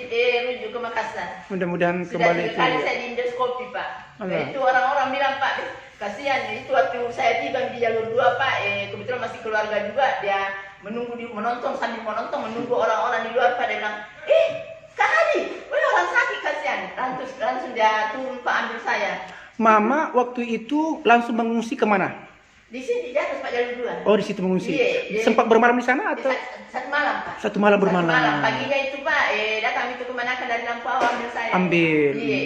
dirujuk ke Makassar. Mudah-mudahan sudah kembali. Sudah 3 kali saya di endoskopi Pak. Nah, itu orang-orang bilang Pak, kasihan itu waktu saya tiba di jalur 2 Pak, kebetulan masih keluarga juga, dia menunggu sambil menonton menunggu orang-orang di luar Pak, dia bilang, Kak Hadi, orang sakit kasihan. Langsung dia turun Pak ambil saya. Mama waktu itu langsung mengungsi kemana? Di sini di atas Pak jalur 2. Oh di situ mengungsi. Iya, sempat bermalam di sana atau? Satu malam Pak. Satu malam bermalam. Paginya itu Pak, datang itu kemenakan dari Lampau ambil saya. Ambil. Iya.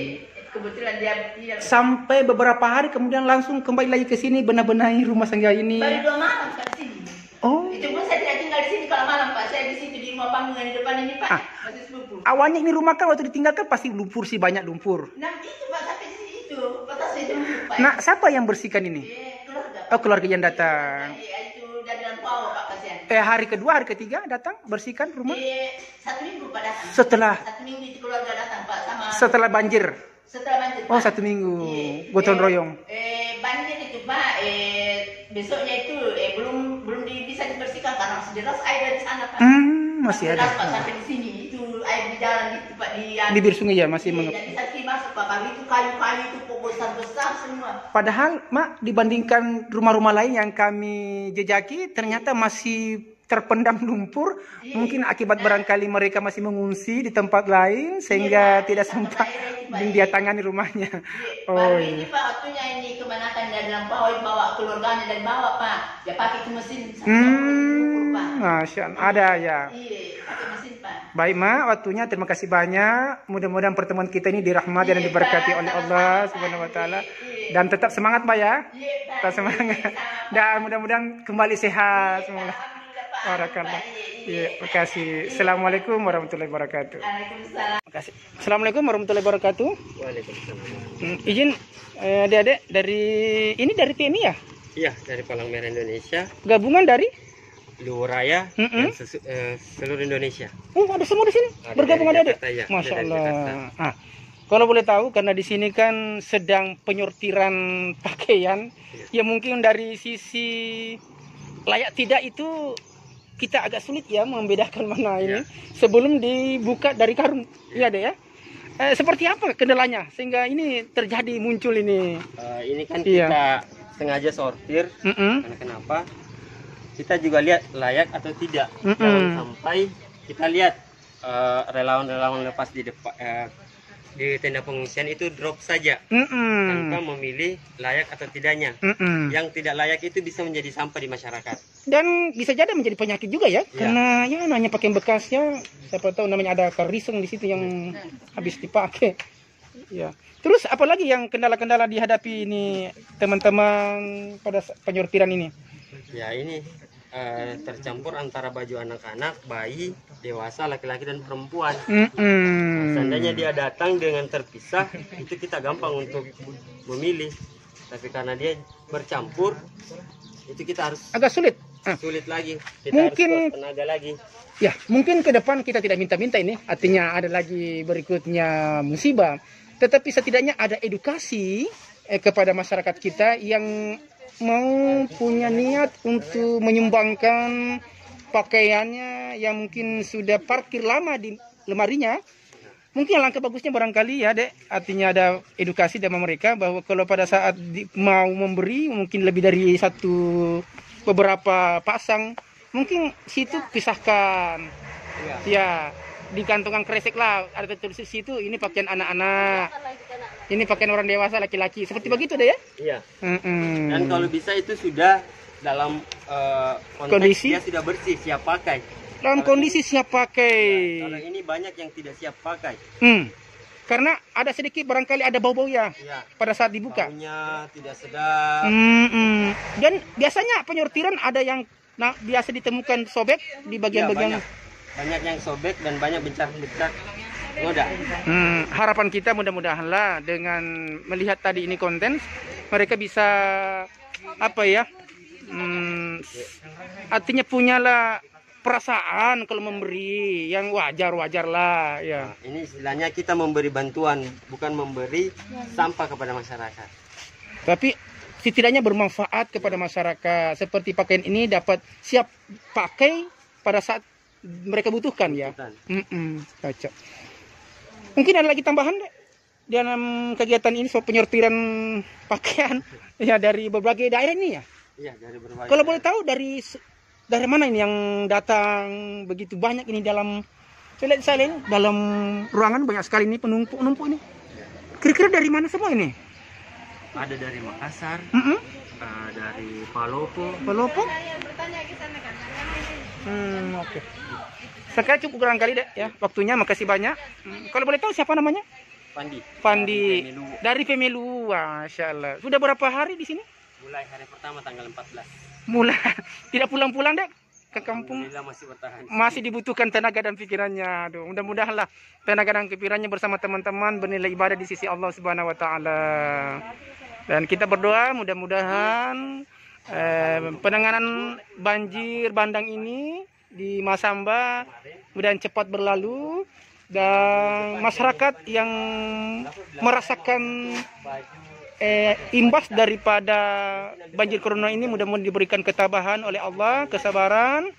Kebetulan dia sampai beberapa hari kemudian langsung kembali lagi ke sini benar-benahi rumah Sangga ini. Baru 2 malam Pak di sini. Oh. Itu pun saya tidak tinggal di sini kalau malam Pak. Saya di situ di rumah panggung di depan ini Pak. Masih sepupu. Awalnya ini rumah kan waktu ditinggalkan pasti lumpur sih, banyak lumpur. Nah itu Pak sampai di sini itu batas itu Pak. Nah siapa yang bersihkan ini? Keluarga. Oh keluarga yang datang. Itu dari Lampau Pak kasihan. Hari kedua, hari ketiga datang bersihkan rumah? 1 minggu Pak datang. Setelah? 1 minggu itu keluarga datang Pak sama. Setelah banjir? Setelah banjir Pak. Oh 1 minggu. Gotong royong. Banjir itu Pak, besoknya itu belum bisa dibersihkan karena sederas air dari sana Pak. Masih ada. Pak sampai di sini itu air di jalan itu Pak di bibir sungai ya masih jadi sakit masuk Pak. Kalau itu kayu-kayu itu pokok besar semua. Padahal Mak dibandingkan rumah-rumah lain yang kami jejaki ternyata masih terpendam lumpur. Mungkin akibat barangkali mereka masih mengungsi di tempat lain sehingga tidak sempat dia tangani rumahnya. Oh ini Pak waktunya ini kemenakan dari Lampau bawa keluarganya dari bawah Pak. Dia pakai itu mesin lumpur Pak. Masya Allah, ada ya. Iya, pakai mesin Pak. Baik Mak, waktunya terima kasih banyak. Mudah-mudahan pertemuan kita ini dirahmati dan diberkati oleh Allah Subhanahu wa taala. Dan tetap semangat Pak ya. Tetap semangat. Dan mudah-mudahan kembali sehat semua. Barakallah. Iya, terima kasih. Assalamualaikum warahmatullahi wabarakatuh. Waalaikumsalam. Terima kasih. Assalamualaikum warahmatullahi wabarakatuh. Waalaikumsalam. Izin adik-adik dari PMI ya? Iya, dari Palang Merah Indonesia. Gabungan dari Luhuraya dan seluruh Indonesia. Oh, ada semua di sini. Bergabung adik-adik. Ya, Masya Allah. Kalau boleh tahu karena di sini kan sedang penyortiran pakaian, ya mungkin dari sisi layak tidak itu kita agak sulit ya membedakan mana ini sebelum dibuka dari karung. Iya deh ya. Seperti apa kendalanya sehingga ini terjadi muncul ini? Ini kan kita sengaja sortir. Karena kenapa? Kita juga lihat layak atau tidak. Jangan sampai kita lihat relawan-relawan lepas di depan di tenda pengungsian itu drop saja tanpa memilih layak atau tidaknya. Yang tidak layak itu bisa menjadi sampah di masyarakat dan bisa jadi menjadi penyakit juga ya, karena ya namanya pakaian bekasnya siapa tahu namanya ada kariseng di situ yang habis dipakai ya. Terus apalagi yang kendala-kendala dihadapi ini teman-teman pada penyortiran ini? Ya ini tercampur antara baju anak-anak, bayi, dewasa, laki-laki dan perempuan. Seandainya dia datang dengan terpisah, itu kita gampang untuk memilih. Tapi karena dia bercampur, itu kita harus agak sulit. Sulit lagi. Kita Mungkin harus tenaga lagi. ya, mungkin ke depan kita tidak minta-minta ini, artinya ada lagi berikutnya musibah. Tetapi setidaknya ada edukasi kepada masyarakat kita yang mau punya niat untuk menyumbangkan pakaiannya yang mungkin sudah parkir lama di lemarinya. Mungkin langkah bagusnya barangkali ya Dek, artinya ada edukasi dari mereka bahwa kalau pada saat mau memberi mungkin lebih dari beberapa pasang, mungkin situ pisahkan. Ya, di kantongan kresek lah ada tertulis di situ, ini pakaian anak-anak, ini pakaian orang dewasa laki-laki, seperti begitu deh ya. Iya. Dan kalau bisa itu sudah dalam kondisi dia sudah bersih, siap pakai. Dalam kondisi siap pakai. Ya, kalau ini banyak yang tidak siap pakai. Karena ada sedikit barangkali ada bau-bau ya, pada saat dibuka. Baunya tidak sedap. Dan biasanya penyortiran ada yang biasa ditemukan sobek di bagian-bagian. Banyak yang sobek dan banyak bencak-bencak noda. Harapan kita mudah-mudahan lah dengan melihat tadi ini konten, mereka bisa apa ya? Artinya punyalah perasaan kalau memberi yang wajar-wajar lah ya. Ini istilahnya kita memberi bantuan, bukan memberi sampah kepada masyarakat. Tapi setidaknya bermanfaat kepada masyarakat. Seperti pakaian ini dapat siap pakai pada saat mereka butuhkan ya. Cocok. Mungkin ada lagi tambahan Dek, dalam kegiatan ini soal penyortiran pakaian ya dari berbagai daerah ini ya. Iya, dari berbagai. Kalau boleh tahu dari mana ini yang datang begitu banyak ini dalam saya lihat dalam ruangan banyak sekali ini penumpuk ini. Kira-kira dari mana semua ini? Ada dari Makassar, dari Palopo. Oke. Sekarang cukup barangkali deh ya waktunya. Makasih banyak. Kalau boleh tahu siapa namanya? Pandi. Dari Pemelu. Masya Allah. Sudah berapa hari di sini? Mulai hari pertama tanggal 14. Mulai tidak pulang-pulang deh ke kampung. Masih bertahan. Masih dibutuhkan tenaga dan pikirannya. Aduh, mudah-mudahan lah tenaga dan pikirannya bersama teman-teman bernilai ibadah di sisi Allah Subhanahu wa taala. Dan kita berdoa mudah-mudahan penanganan banjir bandang ini di Masamba mudah cepat berlalu dan masyarakat yang merasakan imbas daripada banjir corona ini mudah-mudahan diberikan ketabahan oleh Allah, kesabaran,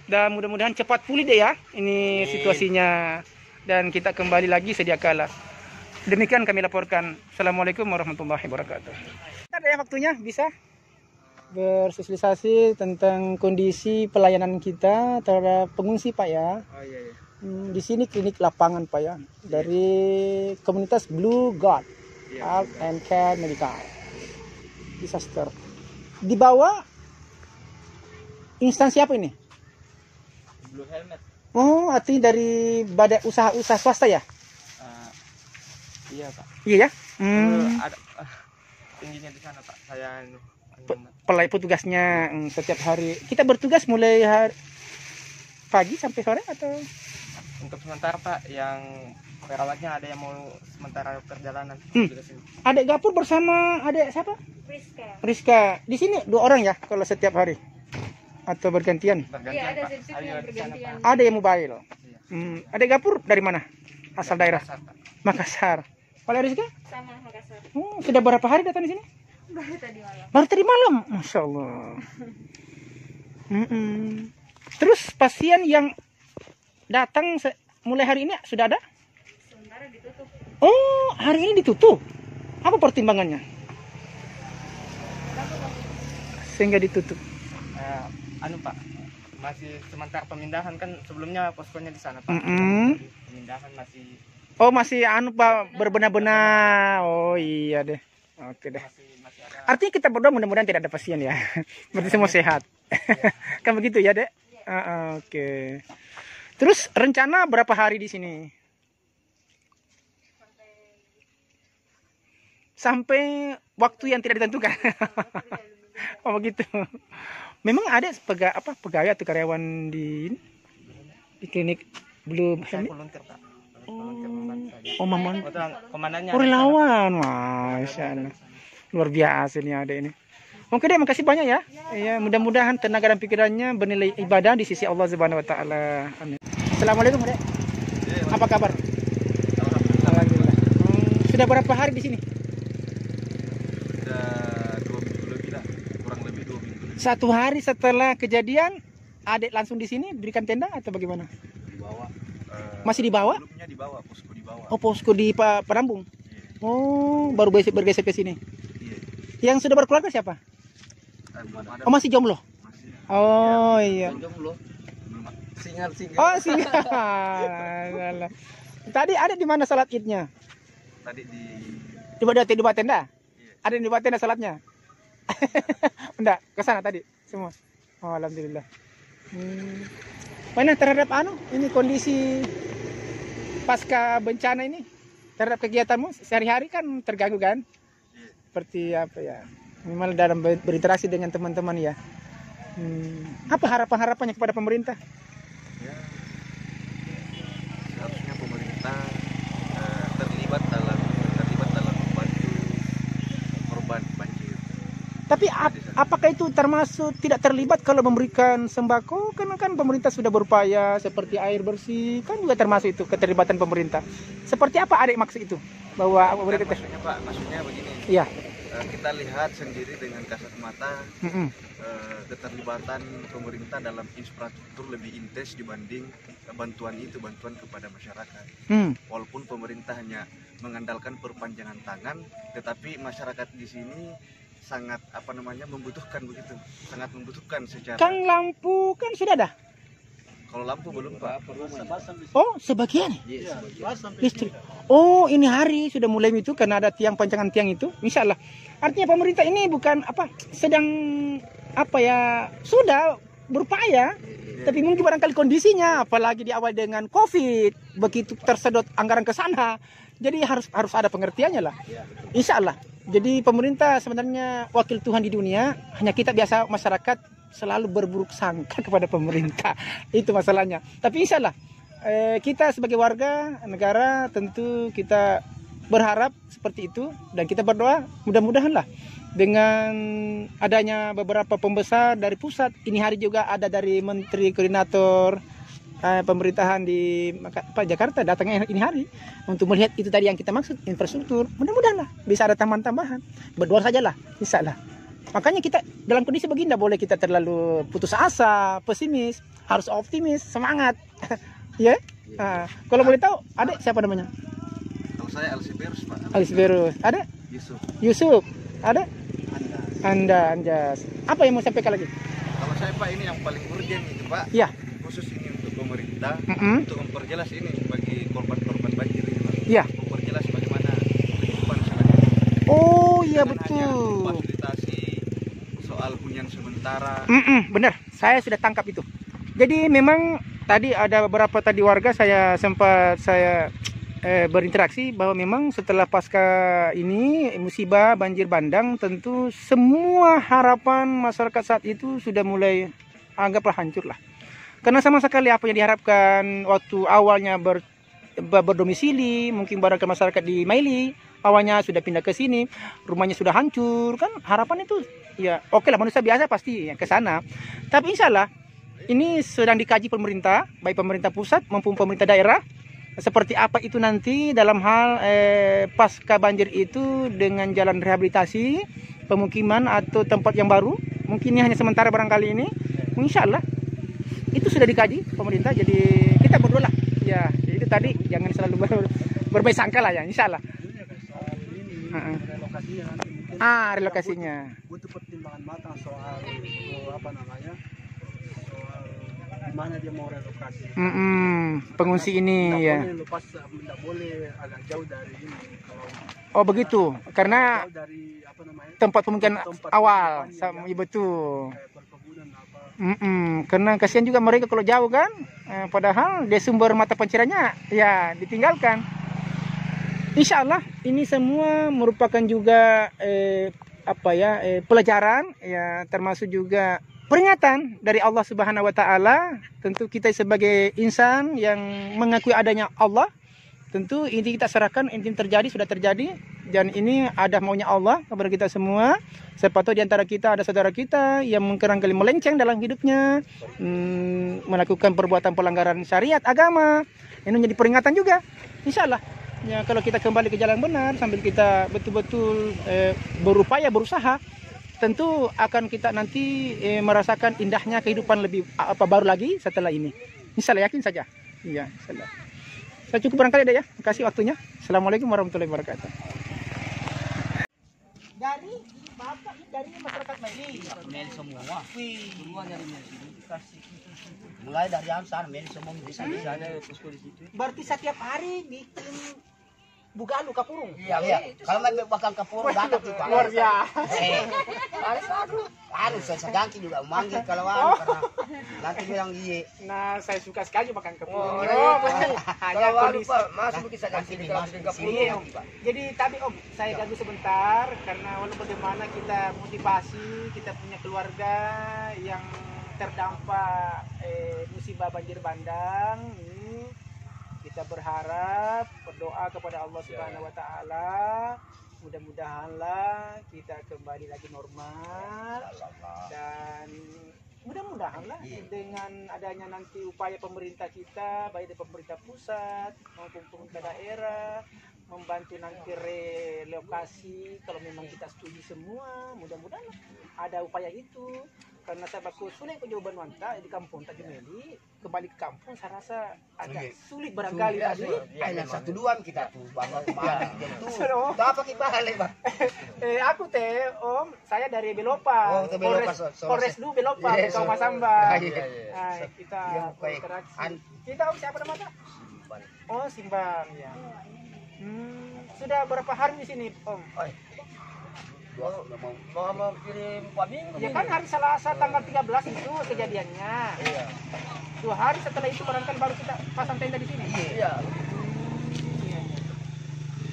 dan mudah-mudahan cepat pulih deh ya ini situasinya dan kita kembali lagi sedia kala. Demikian kami laporkan. Assalamualaikum warahmatullahi wabarakatuh. Ada yang waktunya bisa bersosialisasi tentang kondisi pelayanan kita terhadap pengungsi Pak ya. Di sini klinik lapangan Pak ya dari komunitas Blue God. Health and Care Medical Disaster. Di bawah instansi apa ini? Blue Helmet. Oh, artinya dari badan usaha-usaha swasta ya? Iya Pak. Iya ya? Ada tingginya di sana Pak. Saya Pelai petugasnya setiap hari. Kita bertugas mulai pagi sampai sore atau? Untuk sementara Pak, yang perawatnya ada yang mau sementara perjalanan. Adek Gapur bersama adek siapa? Rizka. Di sini 2 orang ya kalau setiap hari? Atau bergantian? Iya, ada bergantian. Ada yang mobile. Adek Gapur dari mana? Asal daerah? Makassar. Kalau Rizka? Sama Makassar. Sudah berapa hari datang di sini? Baru tadi malam. Masya Allah. Terus pasien yang datang mulai hari ini sudah ada? Sementara ditutup. Oh, hari ini ditutup. Apa pertimbangannya? Sehingga ditutup. Pak, masih sementara pemindahan kan sebelumnya poskonya di sana Pak. Pemindahan masih. Oh, masih Pak berbenah-benah. Oh iya deh. Oke deh. Masih ada. Artinya kita berdoa mudah-mudahan tidak ada pasien ya. Berarti semua sehat. Kan begitu ya, Dek? Oke. Terus rencana berapa hari di sini? Sampai waktu yang tidak ditentukan. Oh begitu. Memang ada pegawai atau karyawan di klinik Blue Helmet? Volunteer Pak. Volunteer membantu. Oh, Mamon. Komandannya. Oh, relawan. Masya Allah. Luar biasa nih ada ini. Oke deh, makasih banyak ya. Ya, mudah-mudahan tenaga dan pikirannya bernilai ibadah di sisi Allah Subhanahu wa taala. Amin. Assalamualaikum, Dek. Apa kabar? Alhamdulillah. Sudah berapa hari di sini? Sudah 2 minggu lebih lah, kurang lebih 2 minggu lebih. 1 hari setelah kejadian, Adek langsung di sini berikan tenda atau bagaimana? Di bawah. Masih di bawah? Sebelumnya di bawah, posko di bawah. Oh, posko di Penambung. Iya. Oh, baru bergeser ke sini. Iya. Yang sudah berkeluarga siapa? Ada Oh, masih jomblo. masih. Oh, iya. Jomblo. Singal. Oh, singa. Tadi ada di mana salat Idnya? Tadi Di bawah tenda? Iya. Ada di bawah tenda salatnya? Enggak, ke sana tadi semua. Oh, alhamdulillah. Mana terhadap ini kondisi pasca bencana ini? Terhadap kegiatanmu sehari-hari kan terganggu kan? Iya. Seperti apa ya? Minimal dalam berinteraksi dengan teman-teman ya. Apa harapan-harapannya kepada pemerintah? Ya, seharusnya pemerintah terlibat dalam membantu korban banjir. Tapi apakah itu termasuk tidak terlibat kalau memberikan sembako? Karena kan pemerintah sudah berupaya seperti air bersih, kan juga termasuk itu keterlibatan pemerintah. Seperti apa Adek maksud itu? Bahwa pemerintah Maksudnya begini. Iya. Kita lihat sendiri dengan kasat mata keterlibatan pemerintah dalam infrastruktur lebih intens dibanding bantuan kepada masyarakat. Walaupun pemerintah hanya mengandalkan perpanjangan tangan, tetapi masyarakat di sini sangat membutuhkan begitu, sangat membutuhkan secara. Kang lampu kan sudah ada. Kalau lampu belum Pak. Oh, sebagian. Iya, Listrik. Oh, ini hari sudah mulai itu karena ada panjangan tiang itu. Insya Allah. Artinya pemerintah ini bukan sedang sudah berupaya. Tapi mungkin barangkali kondisinya, apalagi di awal dengan COVID, begitu tersedot anggaran ke sana. Jadi harus ada pengertiannya lah. Insya Allah. Jadi pemerintah sebenarnya wakil Tuhan di dunia, hanya kita biasa masyarakat selalu berburuk sangka kepada pemerintah. Itu masalahnya. Tapi insya Allah kita sebagai warga negara tentu kita berharap seperti itu dan kita berdoa mudah-mudahan lah dengan adanya beberapa pembesar dari pusat. Ini hari juga ada dari Menteri Koordinator pemerintahan di Jakarta datangnya ini hari untuk melihat itu tadi yang kita maksud, infrastruktur. Mudah-mudahan lah bisa ada tambahan-tambahan. Berdoa sajalah, insya Allah. Makanya kita dalam kondisi begini tidak boleh kita terlalu putus asa, pesimis, harus optimis, semangat. Ya. Kalau boleh tahu, Adek siapa namanya? Kalau saya Alsiberus Pak. Alsiberus. Ada? Yusuf. Ada? Anda, Anjas. Apa yang mau sampaikan lagi? Kalau saya Pak, ini yang paling urgent itu Pak. Iya. Khusus ini untuk pemerintah untuk memperjelas ini bagi korban-korban banjir ini Pak. Iya. Memperjelas bagaimana kehidupan selanjutnya. Oh iya Bukan betul. hanya fasilitasi soal hunian sementara. Benar, saya sudah tangkap itu. Jadi memang tadi ada beberapa warga saya sempat berinteraksi bahwa memang setelah pasca ini musibah banjir bandang, tentu semua harapan masyarakat saat itu sudah mulai anggaplah hancur lah. Karena sama sekali apa yang diharapkan waktu awalnya berdomisili, mungkin barangkali masyarakat di Maili awalnya sudah pindah ke sini, rumahnya sudah hancur, kan harapan itu ya oke lah, manusia biasa pasti ke sana. Tapi insya Allah ini sedang dikaji pemerintah, baik pemerintah pusat maupun pemerintah daerah, seperti apa itu nanti dalam hal pasca banjir itu dengan jalan rehabilitasi, pemukiman atau tempat yang baru. Mungkin ini hanya sementara barangkali ini. Insya Allah itu sudah dikaji pemerintah. Jadi kita berdoa lah. Ya itu tadi jangan selalu berbaik sangka lah ya. Insya Allah. Relokasinya. Butuh pertimbangan matang soal mana dia mau relokasi. Pengungsi ini ya. Tidak boleh agak jauh dari ini. Oh begitu, karena dari tempat pemukiman awal, sama betul. Karena kasihan juga mereka kalau jauh kan, padahal di sumber mata pencariannya ya ditinggalkan. Insya Allah ini semua merupakan juga pelajaran ya, termasuk juga peringatan dari Allah Subhanahu wa taala. Tentu kita sebagai insan yang mengakui adanya Allah, tentu ini kita serahkan, ini terjadi, sudah terjadi, dan ini ada maunya Allah kepada kita semua. Siapa tahu di antara kita ada saudara kita yang kerangkali melenceng dalam hidupnya, melakukan perbuatan pelanggaran syariat agama. Ini menjadi peringatan juga, insya Allah. Ya, kalau kita kembali ke jalan benar sambil kita betul-betul berupaya, berusaha, tentu akan kita nanti merasakan indahnya kehidupan lebih baru lagi setelah ini. Insya Allah, yakin saja. Iya, insya Allah. Saya cukup barangkali ada ya. Terima kasih waktunya. Assalamualaikum warahmatullahi wabarakatuh. Dari Bapak, dari masyarakat Meli. Meli semua. Semua dari Meli. Mulai dari Ansar, Meli semua bisa ada posko di situ. Berarti setiap hari bikin bugalu kapurung. Iya. Kalau nggak bakal kapurung datang tuh Pak. Luar biasa. Harus saya segangki juga manggil kalau karena nanti bilang iya. Nah, saya suka sekali makan kapurung. Hanya kondisi masuk kita ganti di kapurung. Jadi tadi Om, saya ganggu sebentar karena walaupun bagaimana kita motivasi, kita punya keluarga yang terdampak musibah banjir bandang ini. Kita berharap, berdoa kepada Allah Subhanahu wa taala, mudah-mudahanlah kita kembali lagi normal, dan mudah-mudahanlah dengan adanya nanti upaya pemerintah kita, baik dari pemerintah pusat maupun pemerintah daerah, membantu nanti relokasi kalau memang kita setuju semua, mudah-mudahan ada upaya itu. Karena saya baku sulit ke jawaban wanta di kampung tadi Meli, kembali ke kampung saya rasa agak sulit barangkali tadi. Hanya satu duaan kita tuh, bapak kemarin itu. Apa kita balik Pak? Aku teh Om, saya dari Belopa. Polres Du Belopa, Kau Masamba. Kita kita Om siapa namanya? Oh Simban ya. Sudah berapa hari di sini Om? Mau kirim Pak Minggu. Ya kan hari Selasa tanggal 13 itu kejadiannya. Iya. 2 hari setelah itu barangkali baru kita pasang tenda di sini. Iya.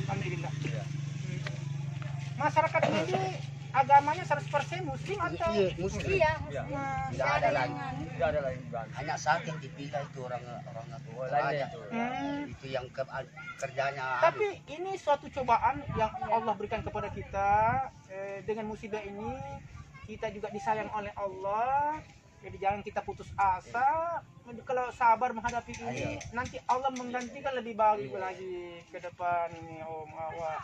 Alhamdulillah. Masyarakat ini agamanya 100% muslim atau? Iya, muslim. Iya, Tidak ada lagi. Tidak ada lagi. Hanya satu yang dipilih itu orang tuanya. Itu yang kerjanya. Tapi ini suatu cobaan yang Allah berikan kepada kita. Dengan musibah ini kita juga disayang oleh Allah. Jadi jangan kita putus asa. Kalau sabar menghadapi ini, nanti Allah menggantikan lebih baik lagi ke depan ini Om. Awas.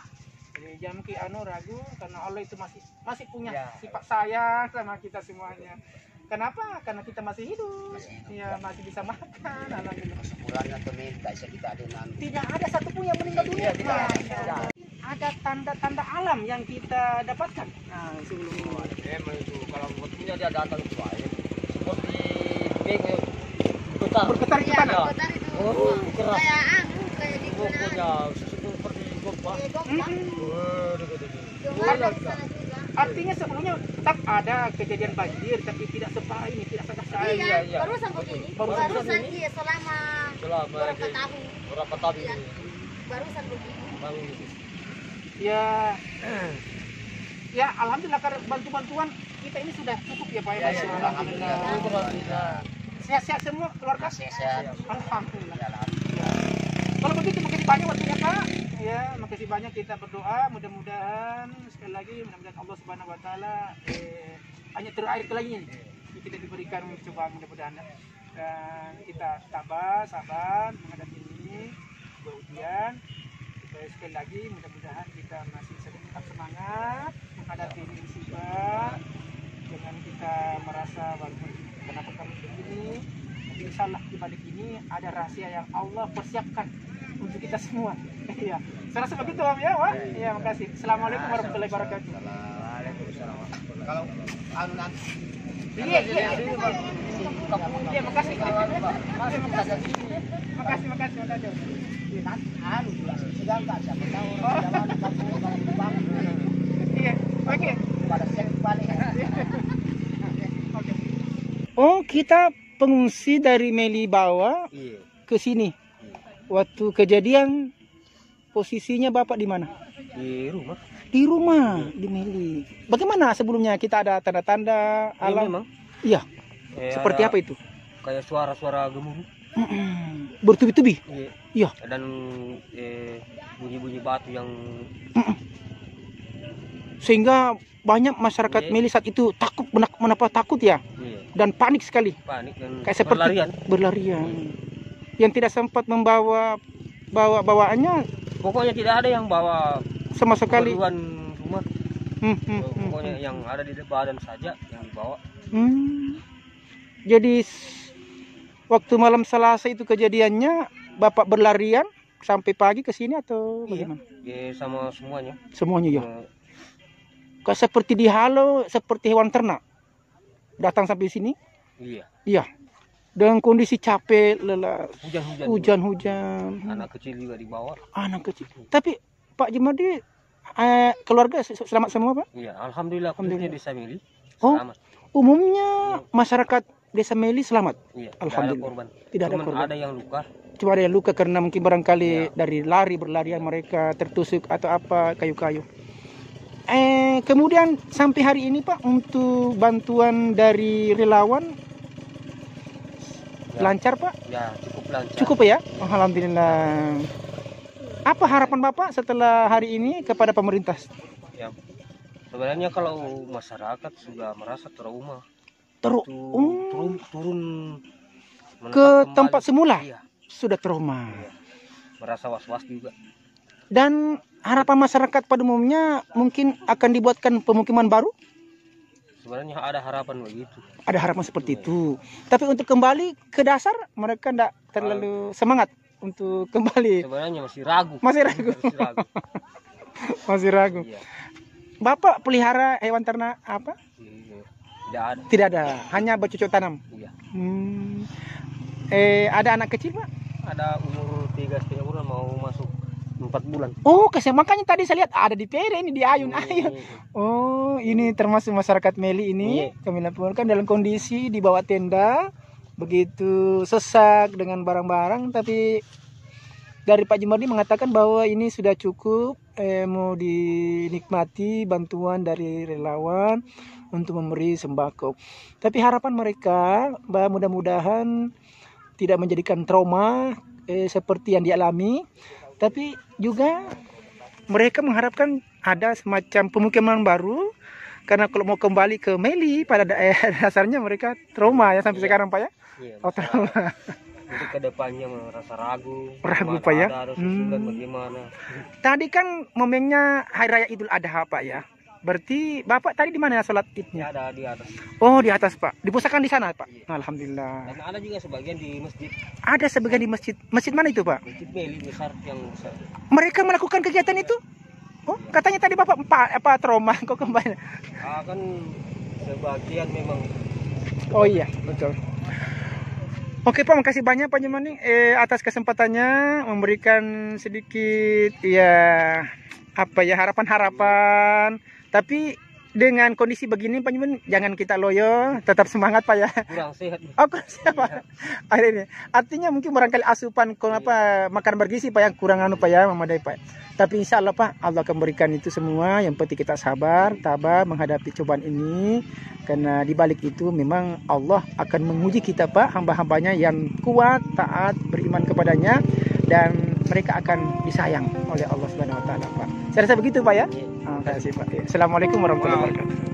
Jadi jangan ragu karena Allah itu masih punya sifat sayang sama kita semuanya. Kenapa? Karena kita masih hidup. Ya, masih bisa makan. Alhamdulillah. Sebulan atau kita ada tidak ada satupun yang meninggal dunia. Ada tanda-tanda alam yang kita dapatkan. Nah, sebelum ini. Itu kalau waktunya dia datang ke saya. Seperti bergetar itu kan? Oh, keras. Kayak di pokoknya seperti gompa. Artinya sebelumnya tetap ada kejadian banjir, tapi tidak separah ini, tidak separah ini. Iya, barusan begini. Barusan iya selama berapa tahun. Berapa tahun? Iya, barusan begini. Ya, alhamdulillah karena bantuan kita ini sudah cukup ya Pak ya. Alhamdulillah. Sehat-sehat semua keluarga? Sehat. Alhamdulillah. Kalau begitu makasih banyak waktunya Pak. Ya, makasih banyak, kita berdoa mudah-mudahan sekali lagi mudah-mudahan Allah Subhanahu wa taala hanya terakhir kali ini kita diberikan cobaan mudah-mudahan, dan kita sabar menghadapi ini ujian. Sekali lagi mudah-mudahan kita masih tetap semangat menghadapi ini musibah, dengan kita merasa walaupun kenapa kami begini, tapi insya Allah di balik ini ada rahasia yang Allah persiapkan untuk kita semua. Iya, saya rasa begitu Om ya, Wah. Iya, makasih. Assalamualaikum warahmatullahi wabarakatuh. Waalaikumsalam. Kalau nanti. Iya, makasih. Makasih. Sedang tak siapa tahu Iya, oke. Pada siang balik. Oh, kita pengungsi dari Meli Bawah ke sini. Waktu kejadian posisinya Bapak di mana? Di rumah. Di rumah, di Meli. Bagaimana sebelumnya kita ada tanda-tanda alam? Memang. Iya. Seperti apa itu? Kayak suara-suara gemuruh. bertubi-tubi. Iya. Dan bunyi-bunyi batu yang sehingga banyak masyarakat Meli saat itu takut, menapa takut ya, dan panik sekali. Panik dan kayak seperti berlarian. Yang tidak sempat membawa bawaannya. Pokoknya tidak ada yang bawa sama sekali. Rumah. Pokoknya yang ada di badan saja yang dibawa. Jadi waktu malam Selasa itu kejadiannya, Bapak berlarian sampai pagi ke sini atau bagaimana? Iya, sama semuanya. Semuanya ya. Kok seperti dihalau, seperti hewan ternak. Datang sampai sini? Iya. Iya. Dengan kondisi capek, lelah, hujan-hujan. Anak kecil juga dibawa. Anak kecil. Tapi Pak Jumardi, keluarga selamat semua, Pak? Iya, alhamdulillah. Khususnya Desa Meli selamat. Umumnya masyarakat Desa Meli selamat. Iya, alhamdulillah. Tidak ada korban. Ada yang luka. Cuma ada yang luka karena mungkin barangkali dari berlarian mereka tertusuk atau apa kayu-kayu. Kemudian sampai hari ini Pak, untuk bantuan dari relawan lancar Pak? Ya, cukup lancar. Cukup ya? Alhamdulillah. Apa harapan Bapak setelah hari ini kepada pemerintah? Ya, sebenarnya kalau masyarakat sudah merasa trauma, turun ke tempat semula, iya. Sudah trauma. Iya. Merasa was-was juga. Dan harapan masyarakat pada umumnya mungkin akan dibuatkan pemukiman baru? Sebenarnya ada harapan begitu. Ada harapan seperti itu. Tapi untuk kembali ke dasar mereka tidak terlalu semangat untuk kembali. Sebenarnya masih ragu. Masih ragu. Masih ragu. Iya. Bapak pelihara hewan ternak apa? Tidak ada. Tidak ada. Hanya bercocok tanam. Iya. Ada anak kecil Pak? Ada umur 3,5 bulan mau masuk 4 bulan. Oh, makanya tadi saya lihat ada di Pere ini, di ayun-ayun. Oh, ini termasuk masyarakat Meli ini. Kami laporkan dalam kondisi di bawah tenda, begitu sesak dengan barang-barang. Tapi dari Pak Jumardi mengatakan bahwa ini sudah cukup, mau dinikmati bantuan dari relawan untuk memberi sembako. Tapi harapan mereka bahwa mudah-mudahan tidak menjadikan trauma seperti yang dialami. Tapi juga mereka mengharapkan ada semacam pemukiman baru, karena kalau mau kembali ke Meli pada dasarnya mereka trauma ya sampai sekarang Pak ya. Iya, trauma. Untuk kedepannya merasa ragu. Ragu Pak ya. Bagaimana? Tadi kan momennya Hari Raya Idul Adha Pak ya. Berarti Bapak tadi di mana sholat idnya? Ada di atas. Oh, di atas Pak. Dipusatkan di sana Pak. Iya. Alhamdulillah. Dan ada juga sebagian di masjid. Ada sebagian di masjid. Masjid mana itu Pak? Masjid Meli besar yang besar. Mereka melakukan kegiatan itu? Oh, katanya tadi Bapak apa trauma kok kembali? Kan sebagian memang. Oh iya, betul. Oke Pak, makasih banyak Pak Jumardi atas kesempatannya memberikan sedikit ya harapan-harapan. Tapi dengan kondisi begini Pak Jumardi jangan kita loyo, tetap semangat Pak ya. Kurang sehat. Oh, kurang sehat Pak. Akhirnya artinya mungkin barangkali asupan makan bergizi Pak yang kurang Pak ya, memadai Pak. Tapi insya Allah Pak, Allah akan berikan itu semua. Yang penting kita sabar, tabah menghadapi cobaan ini. Karena di balik itu memang Allah akan menguji kita Pak, hamba-hambanya yang kuat, taat, beriman kepadanya, dan mereka akan disayang oleh Allah Subhanahu wa taala Pak. Saya rasa begitu Pak ya. Terima kasih Pak. Assalamualaikum warahmatullahi wabarakatuh.